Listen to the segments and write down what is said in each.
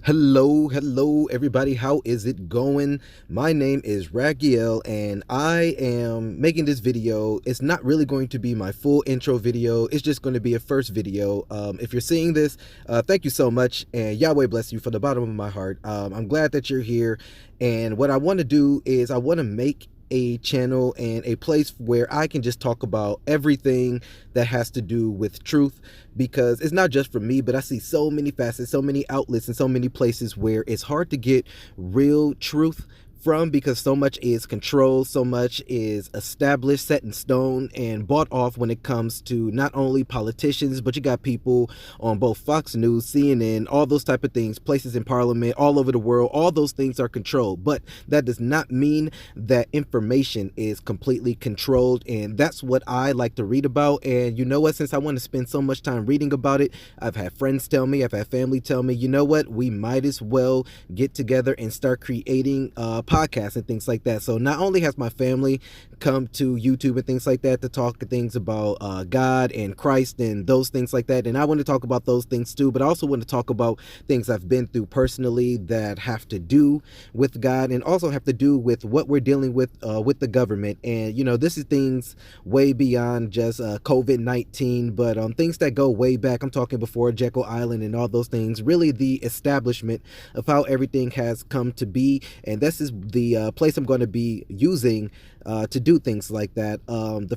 Hello, everybody. How is it going? My name is Ragiel, and I am making this video. It's not really going to be my full intro video. It's just going to be a first video. If you're seeing this, thank you so much, and Yahweh bless you from the bottom of my heart. I'm glad that you're here, and what I want to do is I want to make a channel and a place where I can just talk about everything that has to do with truth, because it's not just for me, but I see so many facets, so many outlets, and so many places where it's hard to get real truth from, because so much is controlled, so much is established, set in stone, and bought off when it comes to not only politicians, but you got people on both Fox News, CNN, all those type of things, places in parliament, all over the world. All those things are controlled, but that does not mean that information is completely controlled, and that's what I like to read about. And you know what, since I want to spend so much time reading about it, I've had friends tell me, I've had family tell me, you know what, we might as well get together and start creating podcasts and things like that. So not only has my family come to YouTube and things like that to talk things about God and Christ and those things like that, and I want to talk about those things too, but I also want to talk about things I've been through personally that have to do with God and also have to do with what we're dealing with the government. And you know, this is things way beyond just COVID-19, but things that go way back. I'm talking before Jekyll Island and all those things, really the establishment of how everything has come to be. And this is the place I'm going to be using to do things like that. The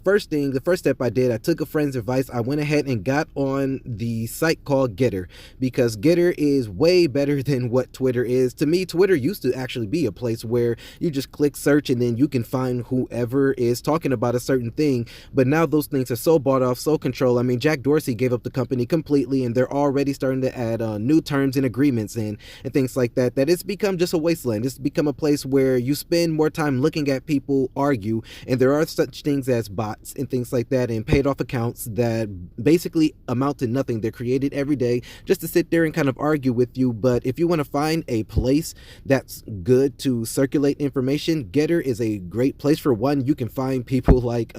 first step I did, I took a friend's advice. I went ahead and got on the site called Getter, because Getter is way better than what Twitter is. To me, Twitter used to actually be a place where you just click search and then you can find whoever is talking about a certain thing. But now those things are so bought off, so controlled. I mean, Jack Dorsey gave up the company completely, and they're already starting to add new terms and agreements and things like that, that it's become just a wasteland. It's become a place where you spend more time looking at people argue, and there are such things as bots and things like that, and paid off accounts that basically amount to nothing. They're created every day just to sit there and kind of argue with you. But if you want to find a place that's good to circulate information, Getter is a great place. For one, you can find people like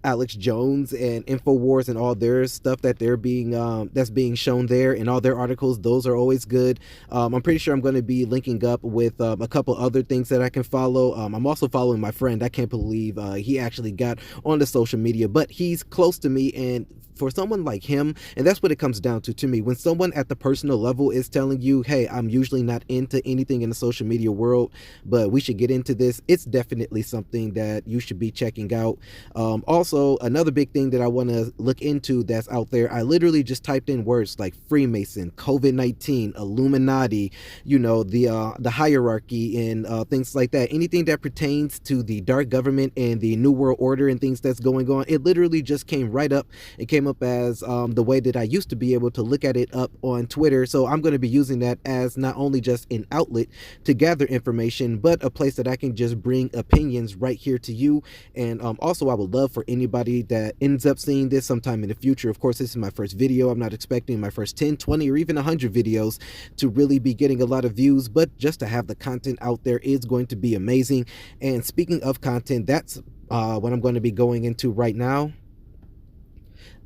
Alex Jones and InfoWars and all their stuff that they're being that's being shown there, and all their articles. Those are always good. I'm pretty sure I'm going to be linking up with a couple other things that I can follow. I'm also following my friend. I can't believe he actually got on the social media, but he's close to me. And for someone like him, and that's what it comes down to me, when someone at the personal level is telling you, hey, I'm usually not into anything in the social media world, but we should get into this, it's definitely something that you should be checking out. Also, another big thing that I want to look into that's out there, I literally just typed in words like Freemason, COVID-19, Illuminati, you know, the hierarchy and things like that. Anything that pertains to the dark government and the New World Order and things that's going on, it literally just came right up. It came up as the way that I used to be able to look at it up on Twitter. So I'm going to be using that as not only just an outlet to gather information, but a place that I can just bring opinions right here to you. And also, I would love for anybody that ends up seeing this sometime in the future. Of course, this is my first video. I'm not expecting my first 10, 20, or even 100 videos to really be getting a lot of views, but just to have the content out there is going to be amazing. And speaking of content, that's what I'm going to be going into right now.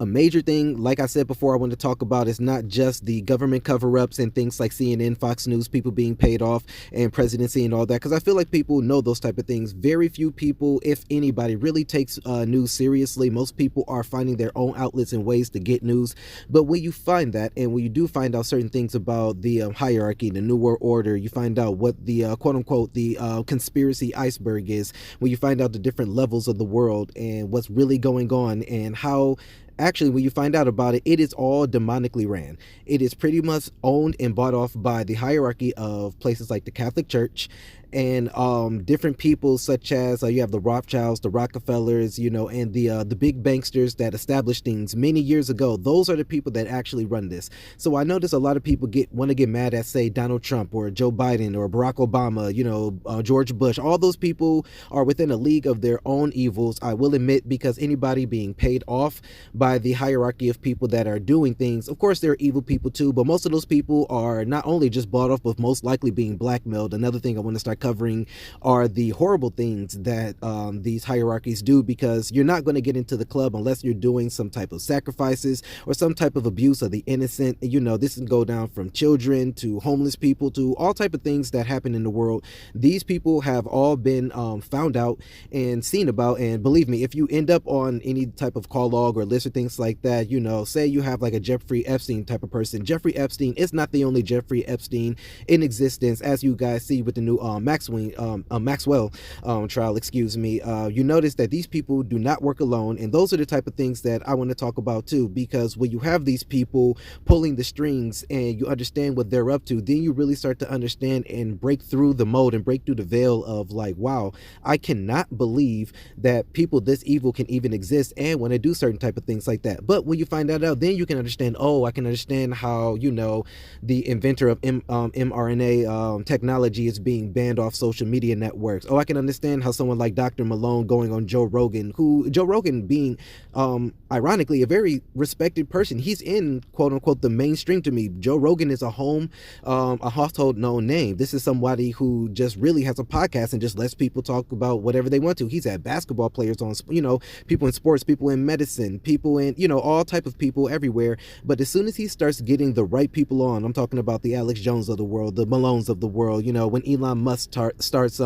A major thing, like I said before, I want to talk about is not just the government cover-ups and things like CNN, Fox News, people being paid off, and presidency and all that, because I feel like people know those type of things. Very few people, if anybody, really takes news seriously. Most people are finding their own outlets and ways to get news. But when you find that, and when you do find out certain things about the hierarchy, the New World Order, you find out what the quote-unquote the conspiracy iceberg is, when you find out the different levels of the world and what's really going on, and how actually, when you find out about it, it is all demonically ran. It is pretty much owned and bought off by the hierarchy of places like the Catholic Church and different people such as you have the Rothschilds, the Rockefellers, you know, and the big banksters that established things many years ago. Those are the people that actually run this. So I notice a lot of people want to get mad at, say, Donald Trump or Joe Biden or Barack Obama, you know, George Bush. All those people are within a league of their own evils, I will admit, because anybody being paid off by the hierarchy of people that are doing things, of course, there are evil people too, but most of those people are not only just bought off, but most likely being blackmailed. Another thing I want to start covering are the horrible things that these hierarchies do, because you're not going to get into the club unless you're doing some type of sacrifices or some type of abuse of the innocent. You know, this can go down from children to homeless people to all type of things that happen in the world. These people have all been found out and seen about, and believe me, if you end up on any type of call log or list or things like that, you know, say you have like a Jeffrey Epstein type of person. Jeffrey Epstein is not the only Jeffrey Epstein in existence, as you guys see with the new Maxwell trial, excuse me. You notice that these people do not work alone, and those are the type of things that I want to talk about too, because when you have these people pulling the strings and you understand what they're up to, then you really start to understand and break through the mold and break through the veil of like, wow, I cannot believe that people this evil can even exist and when they do certain type of things like that. But when you find that out, then you can understand, oh, I can understand how, you know, the inventor of mRNA technology is being banned off social media networks. Oh, I can understand how someone like Dr. Malone going on Joe Rogan, who Joe Rogan being ironically a very respected person. He's in quote unquote the mainstream to me. Joe Rogan is a household known name. This is somebody who just really has a podcast and just lets people talk about whatever they want to. He's had basketball players on, you know, people in sports, people in medicine, people in, you know, all type of people everywhere. But as soon as he starts getting the right people on, I'm talking about the Alex Jones of the world, the Malones of the world, you know, when Elon Musk starts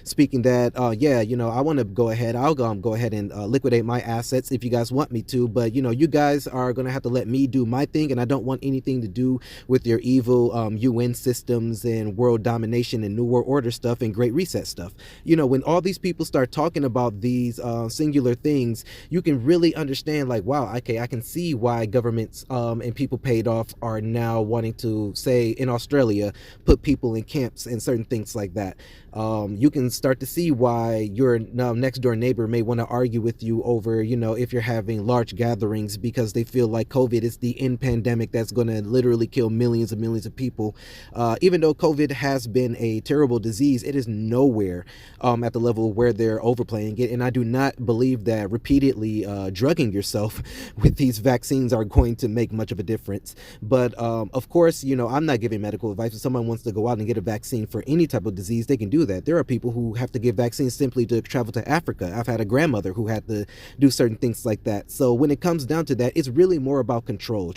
speaking that, yeah, you know, I want to go ahead, I'll go ahead and liquidate my assets if you guys want me to, but you know, you guys are going to have to let me do my thing, and I don't want anything to do with your evil UN systems and world domination and New World Order stuff and Great Reset stuff. You know, when all these people start talking about these singular things, you can really understand like, wow, okay, I can see why governments and people paid off are now wanting to, say in Australia, put people in camps and certain things like that. You can start to see why your next door neighbor may want to argue with you over, you know, if you're having large gatherings, because they feel like COVID is the end pandemic that's going to literally kill millions and millions of people. Even though COVID has been a terrible disease, it is nowhere at the level where they're overplaying it. And I do not believe that repeatedly drugging yourself with these vaccines are going to make much of a difference. But of course, you know, I'm not giving medical advice. If someone wants to go out and get a vaccine for any type of disease, they can do that. There are people who have to get vaccines simply to travel to Africa. I've had a grandmother who had to do certain things like that. So when it comes down to that, it's really more about control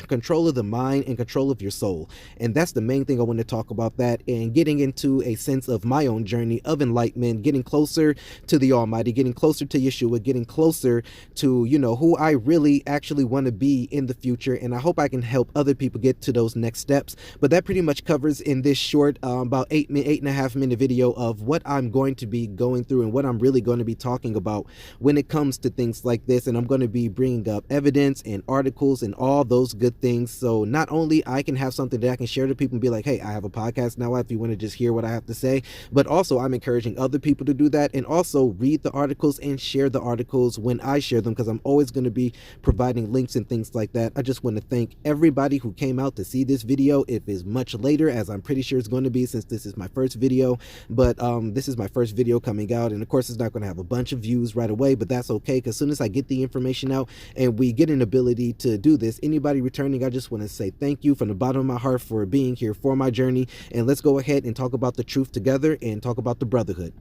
of the mind and control of your soul. And that's the main thing I want to talk about, that, and getting into a sense of my own journey of enlightenment, getting closer to the Almighty, getting closer to Yeshua, getting closer to, you know, who I really actually want to be in the future. And I hope I can help other people get to those next steps. But that pretty much covers in this short, about 8.5 minute video of what I'm going to be going through and what I'm really going to be talking about when it comes to things like this. And I'm going to be bringing up evidence and articles and all those good things. So not only I can have something that I can share to people and be like, hey, I have a podcast now if you want to just hear what I have to say, but also I'm encouraging other people to do that and also read the articles and share the articles when I share them, because I'm always going to be providing links and things like that. I just want to thank everybody who came out to see this video. It is much later, as I'm pretty sure it's going to be, since this is my first video, but this is my first video coming out, and of course it's not going to have a bunch of views right away, but that's okay, because as soon as I get the information out and we get an ability to do this, anybody returning, I just want to say thank you from the bottom of my heart for being here for my journey. And let's go ahead and talk about the truth together and talk about the brotherhood.